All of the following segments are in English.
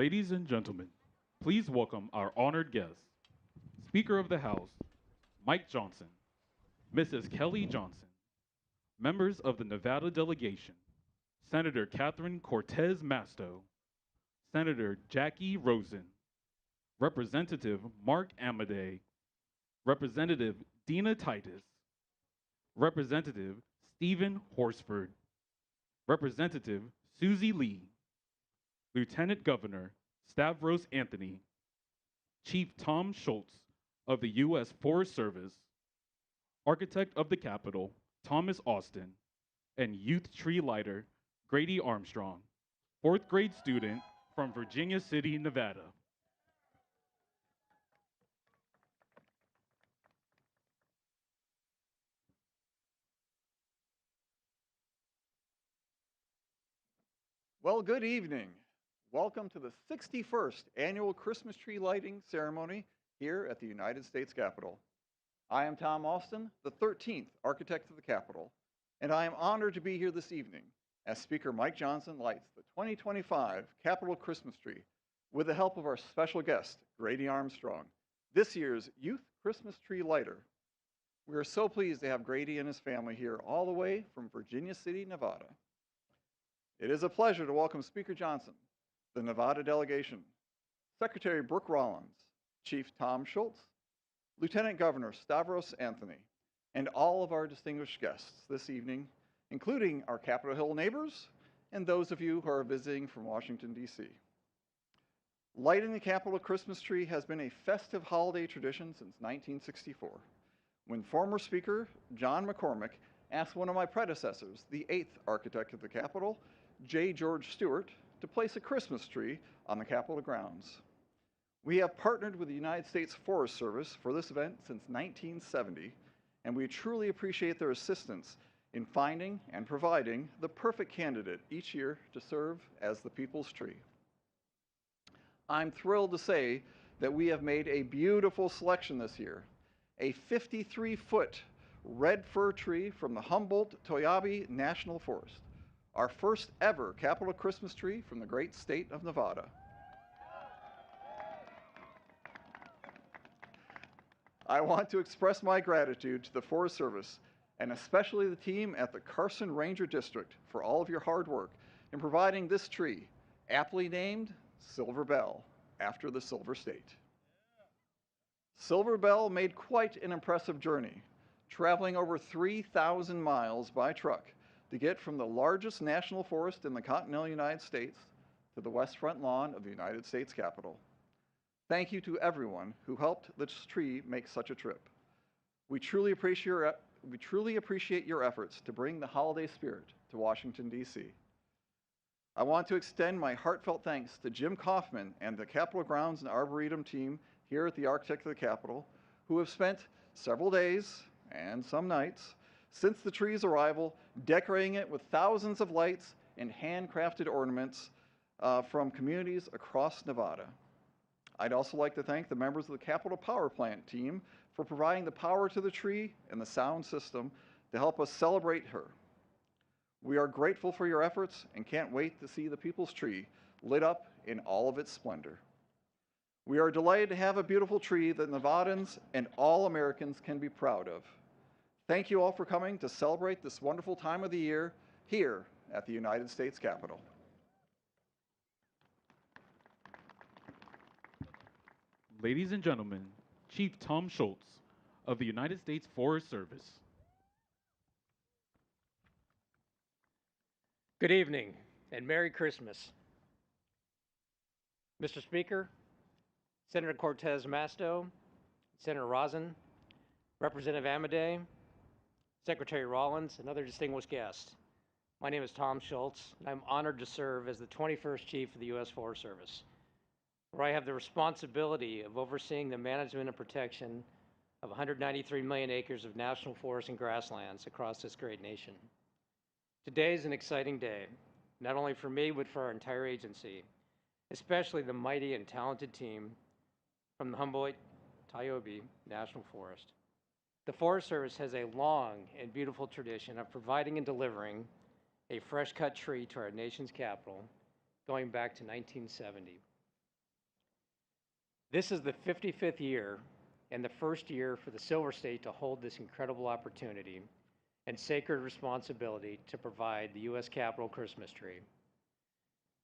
Ladies and gentlemen, please welcome our honored guest, Speaker of the House, Mike Johnson, Mrs. Kelly Johnson, members of the Nevada delegation, Senator Catherine Cortez Masto, Senator Jackie Rosen, Representative Mark Amadei, Representative Dina Titus, Representative Stephen Horsford, Representative Susie Lee, Lieutenant Governor Stavros Anthony, Chief Tom Schultz of the U.S. Forest Service, Architect of the Capitol Thomas Austin, and Youth Tree Lighter Grady Armstrong, fourth grade student from Virginia City, Nevada. Well, good evening. Welcome to the 61st annual Christmas tree lighting ceremony here at the United States Capitol. I am Tom Alston, the 13th Architect of the Capitol, and I am honored to be here this evening as Speaker Mike Johnson lights the 2025 Capitol Christmas tree with the help of our special guest, Grady Armstrong, this year's Youth Christmas Tree Lighter. We are so pleased to have Grady and his family here all the way from Virginia City, Nevada. It is a pleasure to welcome Speaker Johnson, the Nevada delegation, Secretary Brooke Rollins, Chief Tom Schultz, Lieutenant Governor Stavros Anthony, and all of our distinguished guests this evening, including our Capitol Hill neighbors and those of you who are visiting from Washington, D.C. Lighting the Capitol Christmas tree has been a festive holiday tradition since 1964, when former Speaker John McCormick asked one of my predecessors, the 8th Architect of the Capitol, J. George Stewart, to place a Christmas tree on the Capitol grounds. We have partnered with the United States Forest Service for this event since 1970, and we truly appreciate their assistance in finding and providing the perfect candidate each year to serve as the people's tree. I'm thrilled to say that we have made a beautiful selection this year, a 53-foot red fir tree from the Humboldt-Toyabe National Forest, our first ever Capitol Christmas tree from the great state of Nevada. I want to express my gratitude to the Forest Service and especially the team at the Carson Ranger District for all of your hard work in providing this tree, aptly named Silver Belle, after the Silver State. Silver Belle made quite an impressive journey, traveling over 3,000 miles by truck to get from the largest national forest in the continental United States to the west front lawn of the United States Capitol. Thank you to everyone who helped this tree make such a trip. We truly appreciate your efforts to bring the holiday spirit to Washington, D.C. I want to extend my heartfelt thanks to Jim Kaufman and the Capitol Grounds and Arboretum team here at the Architect of the Capitol, who have spent several days and some nights since the tree's arrival decorating it with thousands of lights and handcrafted ornaments from communities across Nevada. I'd also like to thank the members of the Capitol Power Plant team for providing the power to the tree and the sound system to help us celebrate her. We are grateful for your efforts and can't wait to see the People's Tree lit up in all of its splendor. We are delighted to have a beautiful tree that Nevadans and all Americans can be proud of. Thank you all for coming to celebrate this wonderful time of the year here at the United States Capitol. Ladies and gentlemen, Chief Tom Schultz of the United States Forest Service. Good evening and Merry Christmas. Mr. Speaker, Senator Cortez Masto, Senator Rosen, Representative Amedee, Secretary Rollins, and other distinguished guests. My name is Tom Schultz, and I'm honored to serve as the 21st Chief of the U.S. Forest Service, where I have the responsibility of overseeing the management and protection of 193 million acres of national forests and grasslands across this great nation. Today is an exciting day, not only for me, but for our entire agency, especially the mighty and talented team from the Humboldt-Toyabe National Forest. The Forest Service has a long and beautiful tradition of providing and delivering a fresh-cut tree to our nation's capital going back to 1970. This is the 55th year and the first year for the Silver State to hold this incredible opportunity and sacred responsibility to provide the U.S. Capitol Christmas tree.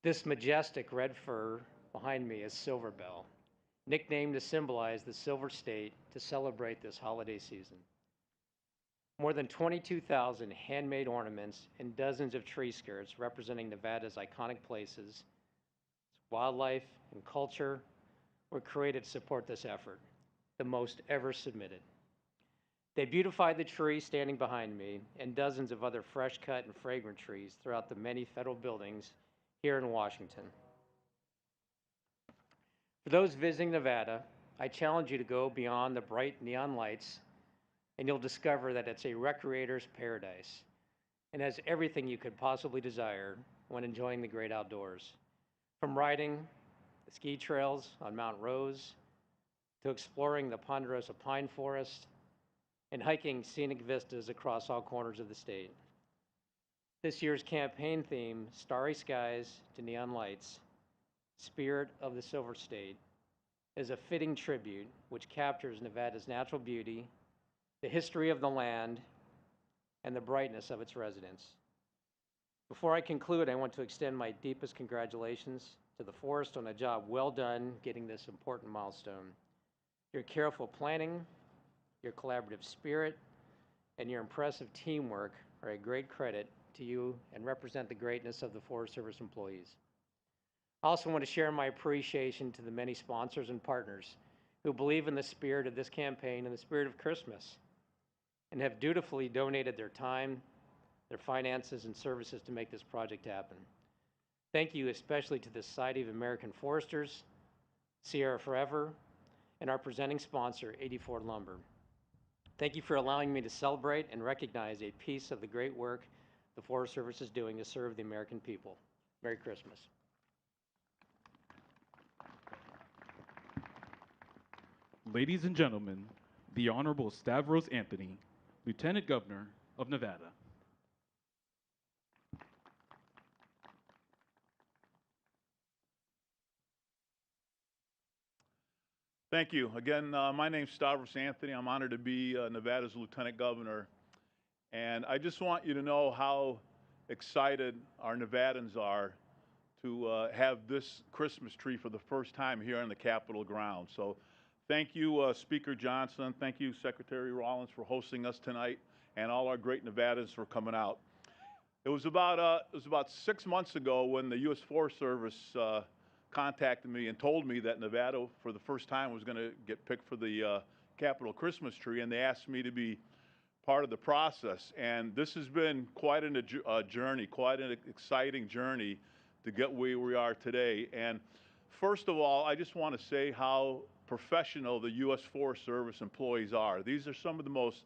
This majestic red fir behind me is Silver Belle, nicknamed to symbolize the Silver State to celebrate this holiday season. More than 22,000 handmade ornaments and dozens of tree skirts representing Nevada's iconic places, wildlife, and culture were created to support this effort, the most ever submitted. They beautified the tree standing behind me and dozens of other fresh-cut and fragrant trees throughout the many federal buildings here in Washington. For those visiting Nevada, I challenge you to go beyond the bright neon lights, and you'll discover that it's a recreator's paradise and has everything you could possibly desire when enjoying the great outdoors. From riding the ski trails on Mount Rose to exploring the ponderosa pine forest and hiking scenic vistas across all corners of the state. This year's campaign theme, Starry Skies to Neon Lights, Spirit of the Silver State, is a fitting tribute which captures Nevada's natural beauty, the history of the land, and the brightness of its residents. Before I conclude, I want to extend my deepest congratulations to the Forest on a job well done getting this important milestone. Your careful planning, your collaborative spirit, and your impressive teamwork are a great credit to you and represent the greatness of the Forest Service employees. I also want to share my appreciation to the many sponsors and partners who believe in the spirit of this campaign and the spirit of Christmas and have dutifully donated their time, their finances, and services to make this project happen. Thank you especially to the Society of American Foresters, Sierra Forever, and our presenting sponsor, 84 Lumber. Thank you for allowing me to celebrate and recognize a piece of the great work the Forest Service is doing to serve the American people. Merry Christmas. Ladies and gentlemen, the Honorable Stavros Anthony, Lieutenant Governor of Nevada. Thank you. Again, my name's Stavros Anthony. I'm honored to be Nevada's Lieutenant Governor. And I just want you to know how excited our Nevadans are to have this Christmas tree for the first time here on the Capitol grounds. So thank you, Speaker Johnson. Thank you, Secretary Rollins, for hosting us tonight, and all our great Nevadans for coming out. It was about 6 months ago when the U.S. Forest Service contacted me and told me that Nevada, for the first time, was going to get picked for the Capitol Christmas tree, and they asked me to be part of the process. And this has been quite a journey, quite an exciting journey to get where we are today. And first of all, I just want to say how professional the U.S. Forest Service employees are. These are some of the most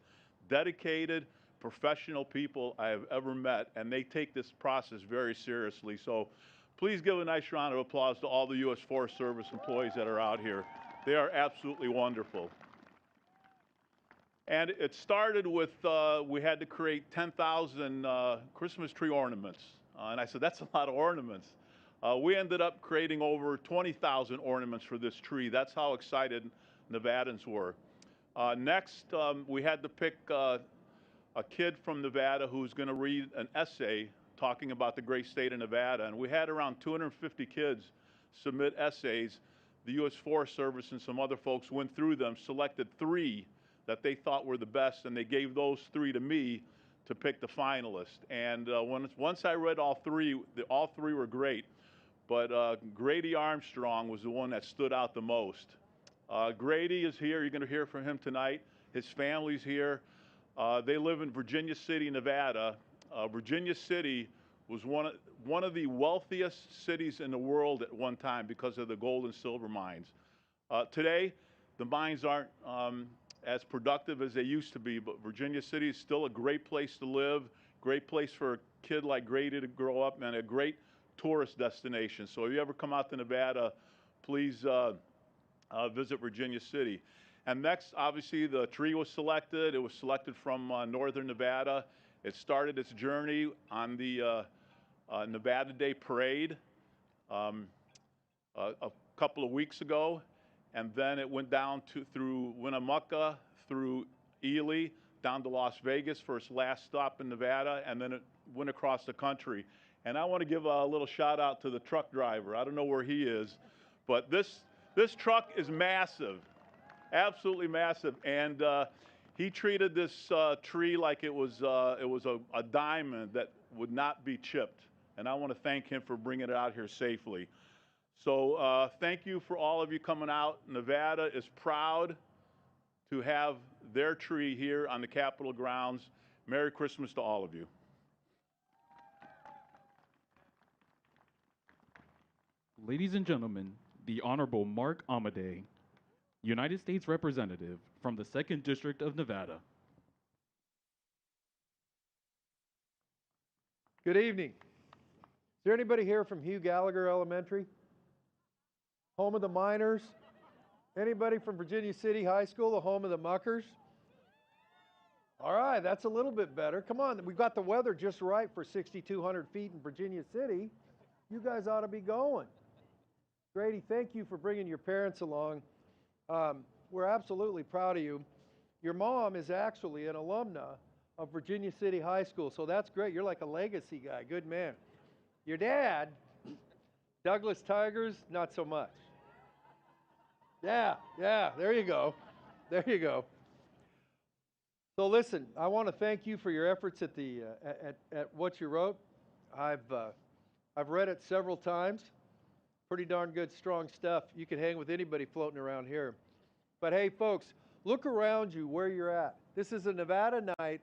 dedicated, professional people I have ever met, and they take this process very seriously. So please give a nice round of applause to all the U.S. Forest Service employees that are out here. They are absolutely wonderful. And it started with, we had to create 10,000 Christmas tree ornaments. And I said, that's a lot of ornaments. We ended up creating over 20,000 ornaments for this tree. That's how excited Nevadans were. Next, we had to pick a kid from Nevada who's going to read an essay talking about the great state of Nevada. And we had around 250 kids submit essays. The U.S. Forest Service and some other folks went through them, selected 3 that they thought were the best, and they gave those 3 to me to pick the finalists. And once I read all 3, all 3 were great. But Grady Armstrong was the one that stood out the most. Grady is here. You're going to hear from him tonight. His family's here. They live in Virginia City, Nevada. Virginia City was one of the wealthiest cities in the world at one time because of the gold and silver mines. Today, the mines aren't as productive as they used to be, but Virginia City is still a great place to live, great place for a kid like Grady to grow up, and a great tourist destination. So if you ever come out to Nevada, please visit Virginia City. And next, obviously, the tree was selected. It was selected from northern Nevada. It started its journey on the Nevada Day Parade a couple of weeks ago, and then it went down through Winnemucca, through Ely, down to Las Vegas for its last stop in Nevada, and then it went across the country. And I want to give a little shout out to the truck driver. I don't know where he is, but this truck is massive, absolutely massive, and he treated this tree like it was a diamond that would not be chipped. And I want to thank him for bringing it out here safely. So thank you for all of you coming out. Nevada is proud to have their tree here on the Capitol grounds. Merry Christmas to all of you. Ladies and gentlemen, the Honorable Mark Amade, United States Representative from the 2nd District of Nevada. Good evening. Is there anybody here from Hugh Gallagher Elementary? Home of the Miners? Anybody from Virginia City High School, the home of the Muckers? All right, that's a little bit better. Come on, we've got the weather just right for 6,200 feet in Virginia City. You guys ought to be going. Grady, thank you for bringing your parents along. We're absolutely proud of you. Your mom is actually an alumna of Virginia City High School, so that's great. You're like a legacy guy. Good man. Your dad, Douglas Tigers, not so much. Yeah, there you go. There you go. So listen, I want to thank you for your efforts at the at what you wrote. I've read it several times. Pretty darn good, strong stuff. You can hang with anybody floating around here. But hey, folks, look around you where you're at. This is a Nevada night,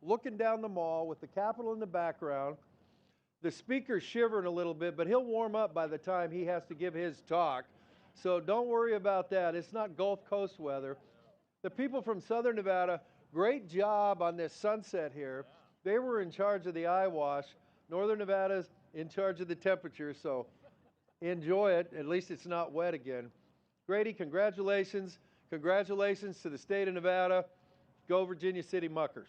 looking down the mall with the Capitol in the background. The speaker's shivering a little bit, but he'll warm up by the time he has to give his talk. So don't worry about that. It's not Gulf Coast weather. The people from Southern Nevada, great job on this sunset here. They were in charge of the eye wash. Northern Nevada's in charge of the temperature, so enjoy it. At least it's not wet again. Grady, congratulations. Congratulations to the state of Nevada. Go Virginia City Muckers.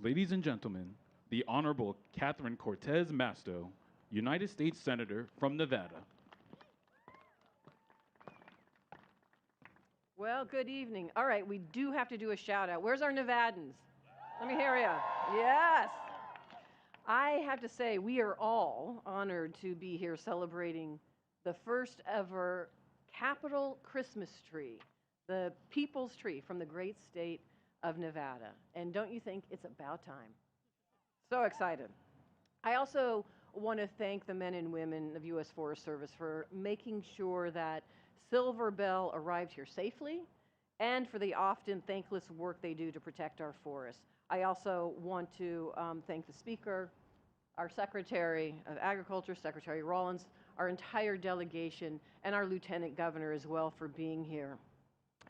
Ladies and gentlemen, the Honorable Catherine Cortez Masto, United States Senator from Nevada. Well, good evening. All right, we do have to do a shout out. Where's our Nevadans? Let me hear you. Yes. I have to say, we are all honored to be here celebrating the first ever Capitol Christmas tree, the people's tree from the great state of Nevada. And don't you think it's about time? So excited. I also want to thank the men and women of U.S. Forest Service for making sure that Silver Belle arrived here safely and for the often thankless work they do to protect our forests. I also want to thank the Speaker, our Secretary of Agriculture, Secretary Rollins, our entire delegation, and our Lieutenant Governor as well for being here.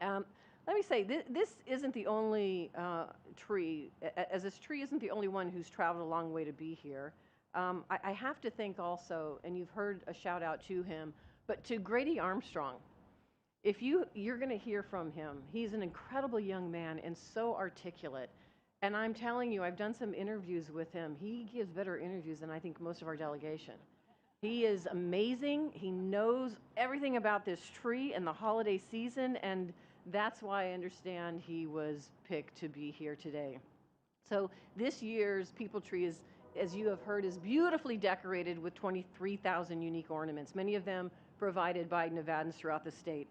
Let me say, this isn't the only tree, as this tree isn't the only one who's traveled a long way to be here. I have to thank also, and you've heard a shout out to him, but to Grady Armstrong. If you're going to hear from him, he's an incredible young man and so articulate. And I'm telling you, I've done some interviews with him. He gives better interviews than I think most of our delegation. He is amazing. He knows everything about this tree and the holiday season, and that's why I understand he was picked to be here today. So this year's People Tree is, as you have heard, is beautifully decorated with 23,000 unique ornaments, many of them provided by Nevadans throughout the state.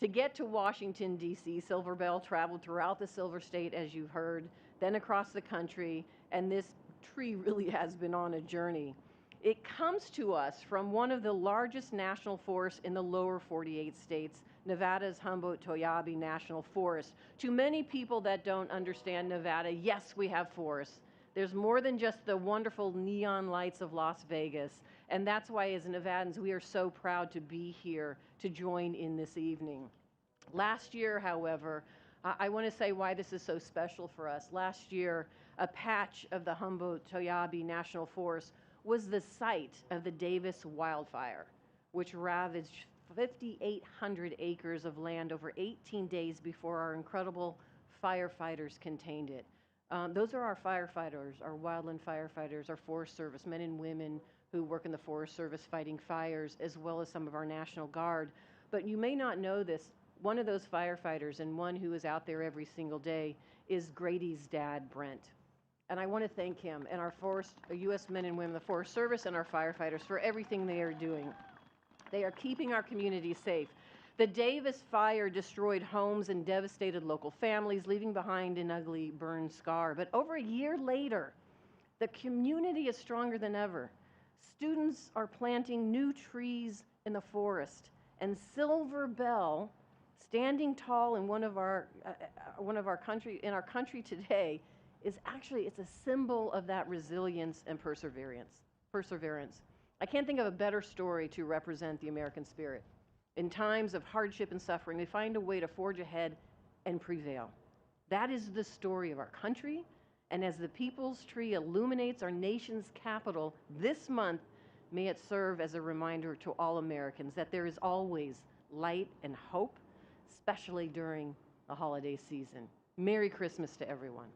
To get to Washington, D.C., Silver Belle traveled throughout the Silver State, as you've heard, then across the country, and this tree really has been on a journey. It comes to us from one of the largest national forests in the lower 48 states, Nevada's Humboldt-Toyabe National Forest. To many people that don't understand Nevada, yes, we have forests. There's more than just the wonderful neon lights of Las Vegas, and that's why as Nevadans, we are so proud to be here to join in this evening. Last year, however, I want to say why this is so special for us. Last year, a patch of the Humboldt-Toyabe National Forest was the site of the Davis wildfire, which ravaged 5,800 acres of land over 18 days before our incredible firefighters contained it. Those are our firefighters, our wildland firefighters, our Forest Service, men and women who work in the Forest Service fighting fires, as well as some of our National Guard. But you may not know this, one of those firefighters and one who is out there every single day is Grady's dad, Brent. And I want to thank him and our U.S. men and women, the Forest Service and our firefighters for everything they are doing. They are keeping our communities safe. The Davis fire destroyed homes and devastated local families, leaving behind an ugly burn scar. But over a year later, the community is stronger than ever. Students are planting new trees in the forest, and Silver Belle, standing tall in one of our country today, is actually, it's a symbol of that resilience and perseverance. I can't think of a better story to represent the American spirit. In times of hardship and suffering, we find a way to forge ahead and prevail. That is the story of our country, and as the People's Tree illuminates our nation's capital this month, may it serve as a reminder to all Americans that there is always light, and hope, especially during the holiday season. Merry Christmas to everyone.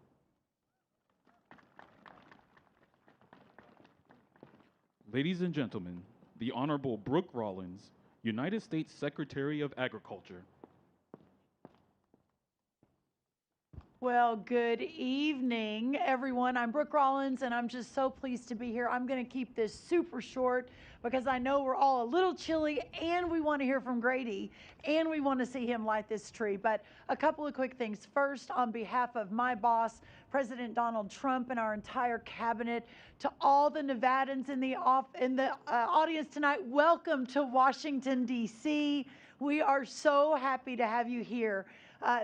Ladies and gentlemen, the Honorable Brooke Rollins, United States Secretary of Agriculture. Well, good evening, everyone. I'm Brooke Rollins, and I'm just so pleased to be here. I'm going to keep this super short because I know we're all a little chilly, and we want to hear from Grady, and we want to see him light this tree. But a couple of quick things. First, on behalf of my boss, President Donald Trump, and our entire cabinet, to all the Nevadans in the audience tonight, welcome to Washington, D.C. We are so happy to have you here.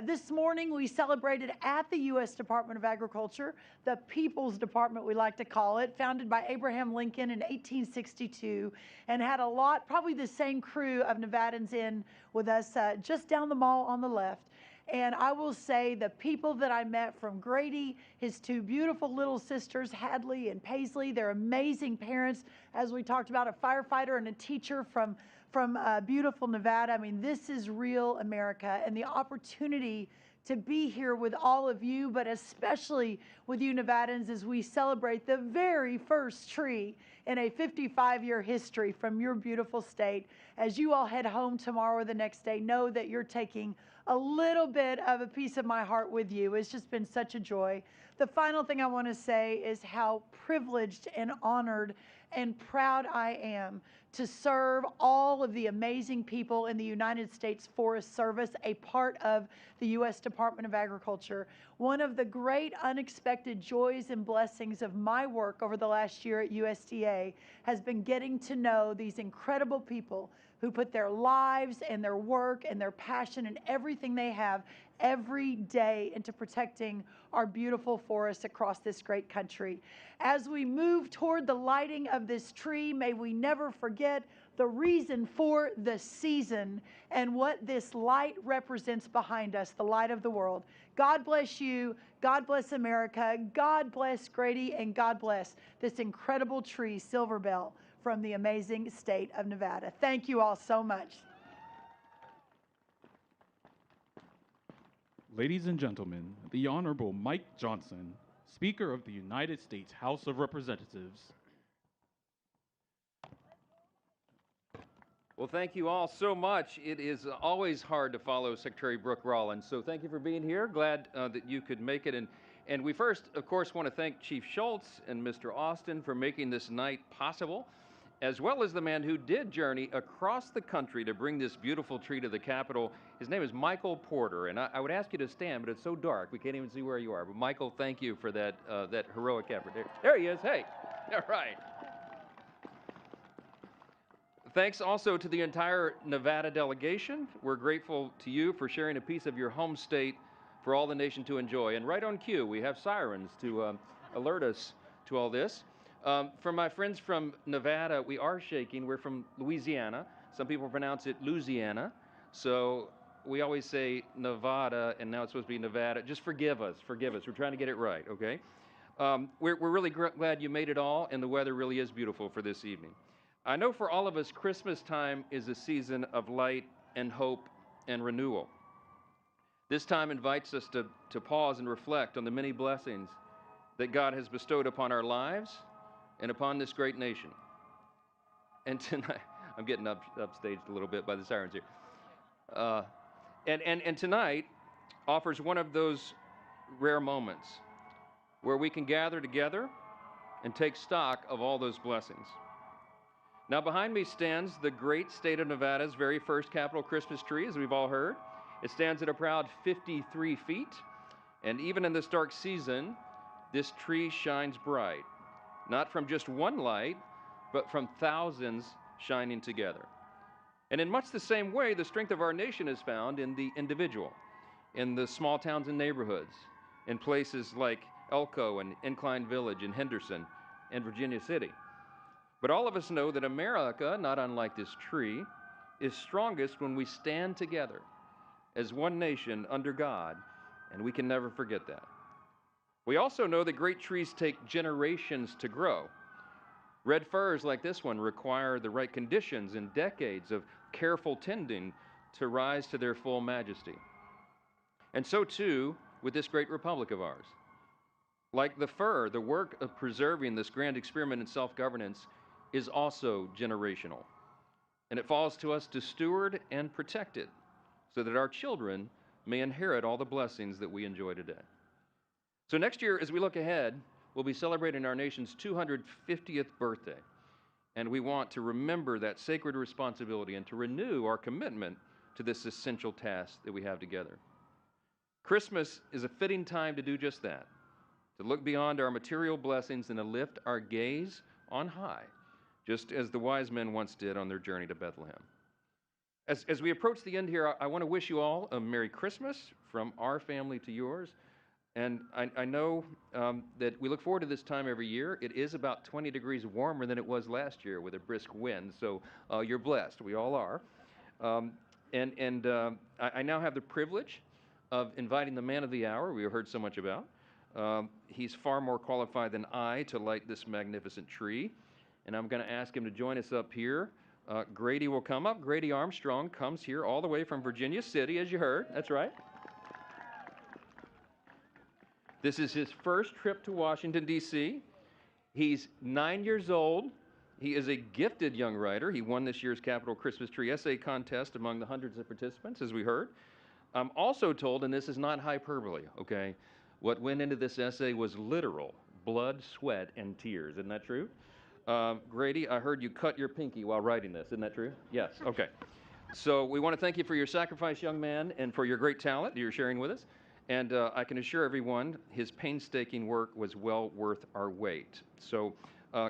This morning, we celebrated at the U.S. Department of Agriculture, the People's Department, we like to call it, founded by Abraham Lincoln in 1862, and had a lot, probably the same crew of Nevadans in with us just down the mall on the left. And I will say the people that I met, from Grady, his two beautiful little sisters, Hadley and Paisley, they're amazing parents, as we talked about, a firefighter and a teacher from beautiful Nevada. I mean, this is real America, and the opportunity to be here with all of you, but especially with you Nevadans, as we celebrate the very first tree in a 55-year history from your beautiful state. As you all head home tomorrow or the next day, know that you're taking a little bit of a piece of my heart with you. It's just been such a joy. The final thing I want to say is how privileged and honored and proud I am to serve all of the amazing people in the United States Forest Service, a part of the U.S. Department of Agriculture. One of the great unexpected joys and blessings of my work over the last year at USDA has been getting to know these incredible people who put their lives and their work and their passion and everything they have every day into protecting our beautiful forests across this great country. As we move toward the lighting of this tree, may we never forget the reason for the season and what this light represents behind us, the light of the world. God bless you. God bless America. God bless Grady, and God bless this incredible tree, Silver Belle, from the amazing state of Nevada. Thank you all so much. Ladies and gentlemen, the Honorable Mike Johnson, Speaker of the United States House of Representatives. Well, thank you all so much. It is always hard to follow Secretary Brooke Rollins, so thank you for being here. Glad that you could make it. And we first, of course, want to thank Chief Schultz and Mr. Austin for making this night possible, as well as the man who did journey across the country to bring this beautiful tree to the Capitol. His name is Michael Porter, and I would ask you to stand, but it's so dark we can't even see where you are. But Michael, thank you for that heroic effort. There he is. Hey, all right. Thanks also to the entire Nevada delegation. We're grateful to you for sharing a piece of your home state for all the nation to enjoy. And right on cue, we have sirens to alert us to all this. For my friends from Nevada, we are shaking. We're from Louisiana. Some people pronounce it Louisiana. So we always say Nevada, and now it's supposed to be Nevada. Just forgive us. Forgive us. We're trying to get it right, okay? We're really glad you made it all, and the weather really is beautiful for this evening. I know for all of us, Christmas time is a season of light and hope and renewal. This time invites us to pause and reflect on the many blessings that God has bestowed upon our lives and upon this great nation. And tonight, I'm getting upstaged a little bit by the sirens here. And tonight offers one of those rare moments where we can gather together and take stock of all those blessings. Now, behind me stands the great state of Nevada's very first Capitol Christmas tree, as we've all heard. It stands at a proud 53 feet, and even in this dark season, this tree shines bright, not from just one light, but from thousands shining together. And in much the same way, the strength of our nation is found in the individual, in the small towns and neighborhoods, in places like Elko and Incline Village and Henderson and Virginia City. But all of us know that America, not unlike this tree, is strongest when we stand together as one nation under God, and we can never forget that. We also know that great trees take generations to grow. Red firs like this one require the right conditions and decades of careful tending to rise to their full majesty. And so too with this great republic of ours. Like the fur, the work of preserving this grand experiment in self-governance is also generational. And it falls to us to steward and protect it so that our children may inherit all the blessings that we enjoy today. So next year, as we look ahead, we'll be celebrating our nation's 250th birthday. And we want to remember that sacred responsibility and to renew our commitment to this essential task that we have together. Christmas is a fitting time to do just that, to look beyond our material blessings and to lift our gaze on high, just as the wise men once did on their journey to Bethlehem. As we approach the end here, I want to wish you all a Merry Christmas from our family to yours. And I know that we look forward to this time every year. It is about 20 degrees warmer than it was last year with a brisk wind, so you're blessed. We all are. I now have the privilege of inviting the man of the hour we have heard so much about. He's far more qualified than I to light this magnificent tree, and I'm going to ask him to join us up here. Grady will come up. Grady Armstrong comes here all the way from Virginia City, as you heard. That's right. This is his first trip to Washington, D.C. He's 9 years old. He is a gifted young writer. He won this year's Capitol Christmas Tree Essay Contest among the hundreds of participants, as we heard. I'm also told, and this is not hyperbole, okay, what went into this essay was literal blood, sweat, and tears. Isn't that true? Grady, I heard you cut your pinky while writing this. Isn't that true? Yes. Okay. So we want to thank you for your sacrifice, young man, and for your great talent that you're sharing with us. And I can assure everyone his painstaking work was well worth our wait. So,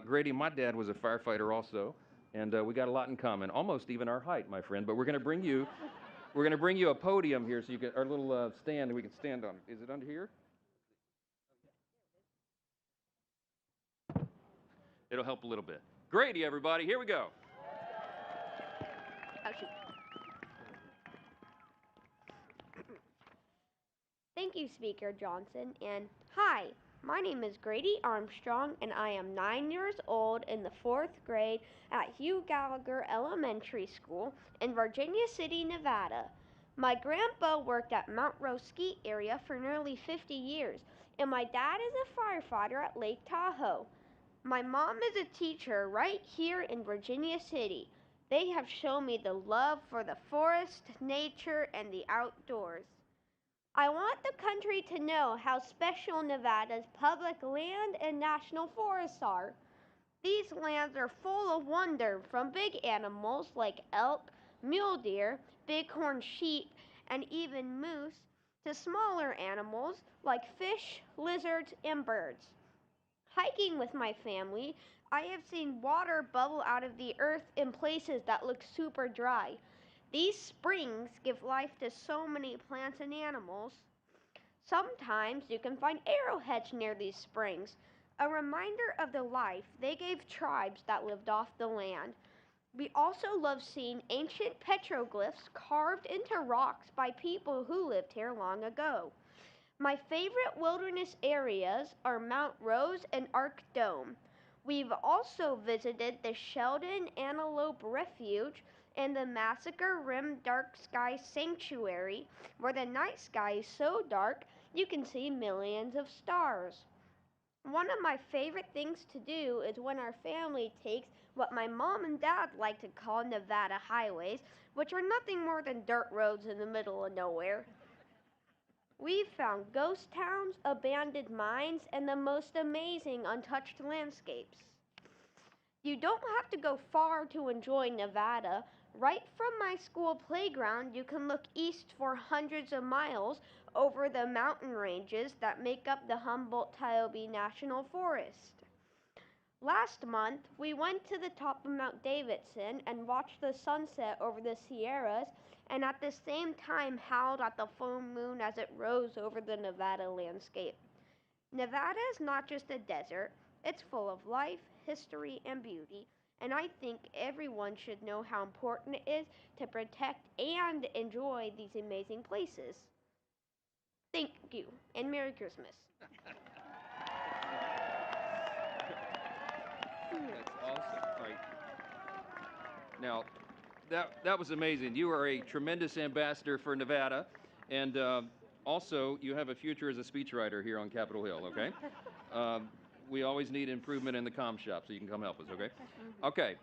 Grady, my dad was a firefighter also, and we got a lot in common, almost even our height, my friend. But we're going to bring you a podium here so you can, our little stand we can stand on. Is it under here? It'll help a little bit. Grady, everybody, here we go. Thank you, Speaker Johnson, and hi, my name is Grady Armstrong, and I am 9 years old in the 4th grade at Hugh Gallagher Elementary School in Virginia City, Nevada. My grandpa worked at Mount Rose Ski Area for nearly 50 years, and my dad is a firefighter at Lake Tahoe. My mom is a teacher right here in Virginia City. They have shown me the love for the forest, nature, and the outdoors. I want the country to know how special Nevada's public land and national forests are. These lands are full of wonder, from big animals like elk, mule deer, bighorn sheep, and even moose, to smaller animals like fish, lizards, and birds. Hiking with my family, I have seen water bubble out of the earth in places that look super dry. These springs give life to so many plants and animals. Sometimes you can find arrowheads near these springs, a reminder of the life they gave tribes that lived off the land. We also love seeing ancient petroglyphs carved into rocks by people who lived here long ago. My favorite wilderness areas are Mount Rose and Arc Dome. We've also visited the Sheldon Antelope Refuge and the Massacre Rim Dark Sky Sanctuary, where the night sky is so dark you can see millions of stars. One of my favorite things to do is when our family takes what my mom and dad like to call Nevada highways, which are nothing more than dirt roads in the middle of nowhere. We've found ghost towns, abandoned mines, and the most amazing untouched landscapes. You don't have to go far to enjoy Nevada. Right from my school playground, you can look east for hundreds of miles over the mountain ranges that make up the Humboldt-Tiobe National Forest. Last month, we went to the top of Mount Davidson and watched the sunset over the Sierras, and at the same time howled at the full moon as it rose over the Nevada landscape. Nevada is not just a desert, it's full of life, history, and beauty, and I think everyone should know how important it is to protect and enjoy these amazing places. Thank you, and Merry Christmas. That's awesome. Right. Now, that was amazing. You are a tremendous ambassador for Nevada, and also you have a future as a speechwriter here on Capitol Hill. Okay. We always need improvement in the comm shop, so you can come help us. Okay. Okay.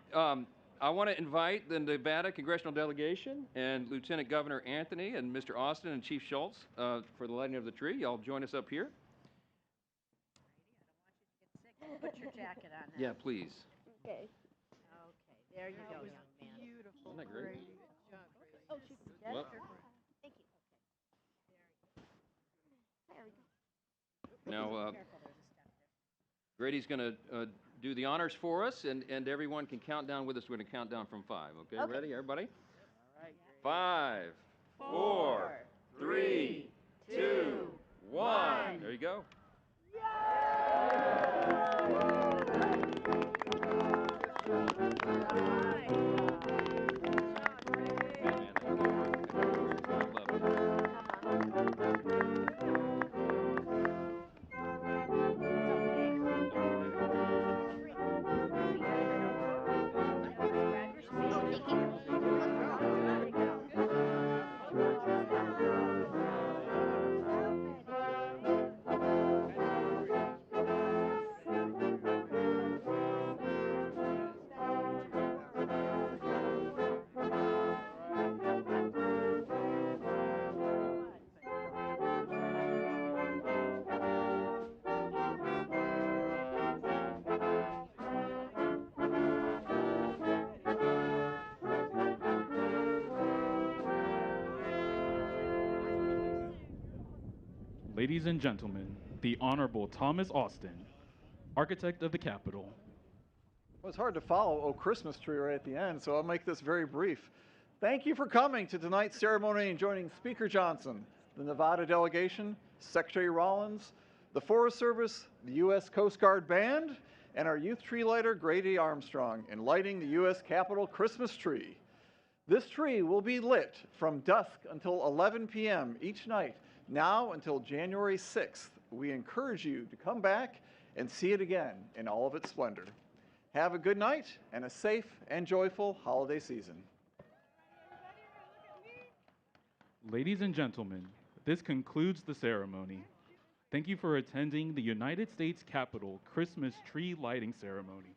I want to invite the Nevada congressional delegation and Lieutenant Governor Anthony and Mr. Austin and Chief Schultz for the lighting of the tree. Y'all join us up here. Put your jacket on now. Yeah, please. Okay. Okay, there you go, young man. Beautiful. Isn't that great? Grady. Oh, she's Well, Thank you. There we go. now, Grady's going to do the honors for us, and everyone can count down with us. We're going to count down from 5. Okay, Okay. ready, everybody? All right. 5, 4, 3, 2, 1. There you go. Ladies and gentlemen, the Honorable Thomas Austin, architect of the Capitol. Well, it's hard to follow "Oh Christmas Tree" right at the end, so I'll make this very brief. Thank you for coming to tonight's ceremony and joining Speaker Johnson, the Nevada delegation, Secretary Rollins, the Forest Service, the U.S. Coast Guard Band, and our youth tree lighter, Grady Armstrong, in lighting the U.S. Capitol Christmas tree. This tree will be lit from dusk until 11 p.m. each night, now until January 6th. We encourage you to come back and see it again in all of its splendor. Have a good night and a safe and joyful holiday season. Ladies and gentlemen, this concludes the ceremony. Thank you for attending the United States Capitol Christmas tree lighting ceremony.